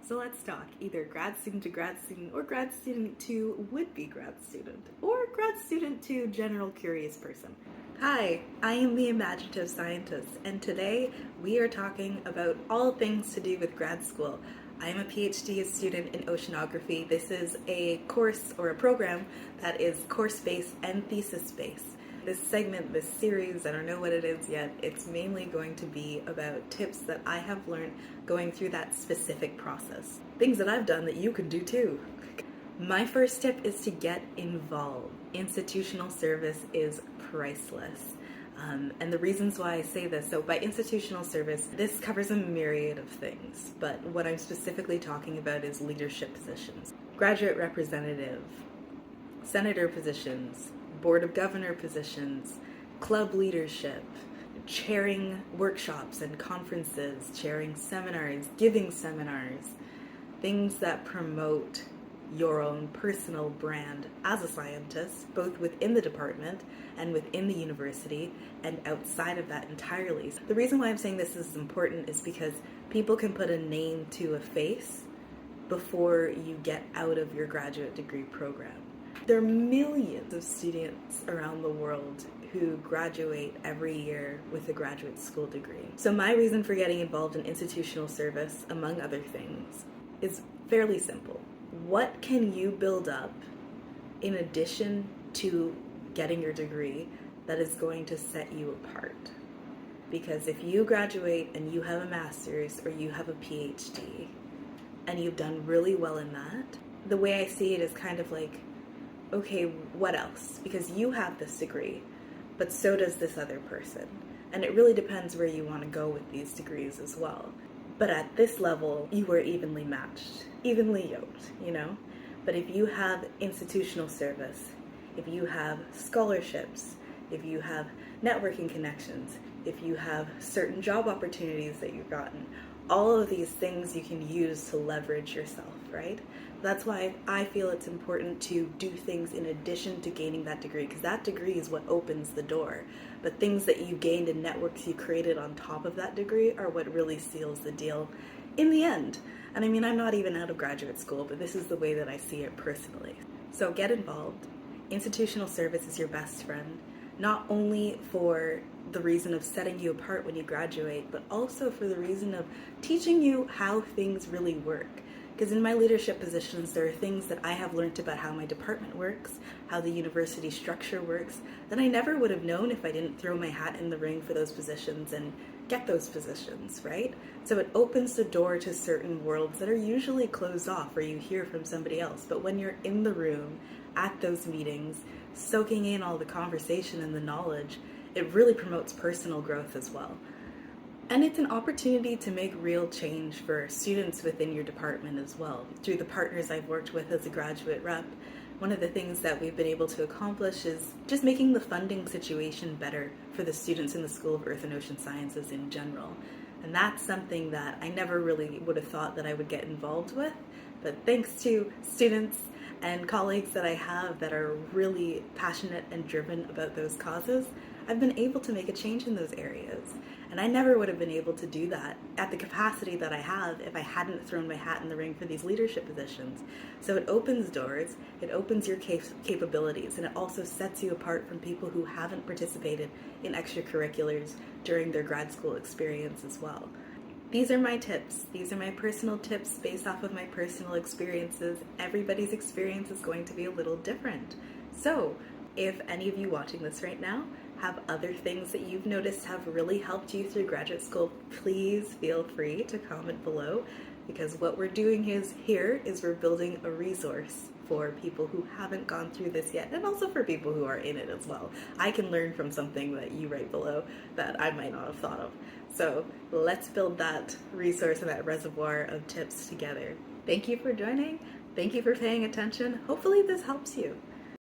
So let's talk either grad student to grad student, or grad student to would-be grad student, or grad student to general curious person. Hi, I am the imaginative scientist, and today we are talking about all things to do with grad school. I am a PhD student in oceanography. This is a course or a program that is course-based and thesis-based. This segment, this series, I don't know what it is yet, it's mainly going to be about tips that I have learned going through that specific process. Things that I've done that you can do too. My first tip is to get involved. Institutional service is priceless. And the reasons why I say this, so by institutional service, this covers a myriad of things, but what I'm specifically talking about is leadership positions. Graduate representative, senator positions, board of governor positions, club leadership, chairing workshops and conferences, chairing seminars, giving seminars, things that promote your own personal brand as a scientist, both within the department and within the university and outside of that entirely. The reason why I'm saying this is important is because people can put a name to a face before you get out of your graduate degree program. There are millions of students around the world who graduate every year with a graduate school degree. So my reason for getting involved in institutional service, among other things, is fairly simple. What can you build up in addition to getting your degree that is going to set you apart? Because if you graduate and you have a master's or you have a PhD and you've done really well in that, the way I see it is kind of like, okay, what else? Because you have this degree, but so does this other person. And it really depends where you want to go with these degrees as well. But at this level, you are evenly matched, evenly yoked, you know? But if you have institutional service, if you have scholarships, if you have networking connections, if you have certain job opportunities that you've gotten, all of these things you can use to leverage yourself, right? That's why I feel it's important to do things in addition to gaining that degree, because that degree is what opens the door. But things that you gained and networks you created on top of that degree are what really seals the deal in the end. And I mean, I'm not even out of graduate school, but this is the way that I see it personally. So get involved. Institutional service is your best friend, not only for the reason of setting you apart when you graduate, but also for the reason of teaching you how things really work. Because in my leadership positions, there are things that I have learned about how my department works, how the university structure works, that I never would have known if I didn't throw my hat in the ring for those positions and get those positions, right? So it opens the door to certain worlds that are usually closed off, or you hear from somebody else. But when you're in the room, at those meetings, soaking in all the conversation and the knowledge, it really promotes personal growth as well. And it's an opportunity to make real change for students within your department as well. Through the partners I've worked with as a graduate rep, one of the things that we've been able to accomplish is just making the funding situation better for the students in the School of Earth and Ocean Sciences in general. And that's something that I never really would have thought that I would get involved with, but thanks to students and colleagues that I have that are really passionate and driven about those causes, I've been able to make a change in those areas. And I never would have been able to do that at the capacity that I have if I hadn't thrown my hat in the ring for these leadership positions. So it opens doors, it opens your capabilities, and it also sets you apart from people who haven't participated in extracurriculars during their grad school experience as well. These are my tips. These are my personal tips based off of my personal experiences. Everybody's experience is going to be a little different. So if any of you watching this right now have other things that you've noticed have really helped you through graduate school, please feel free to comment below, because what we're doing here is we're building a resource for people who haven't gone through this yet, and also for people who are in it as well. I can learn from something that you write below that I might not have thought of. So let's build that resource and that reservoir of tips together. Thank you for joining. Thank you for paying attention. Hopefully this helps you.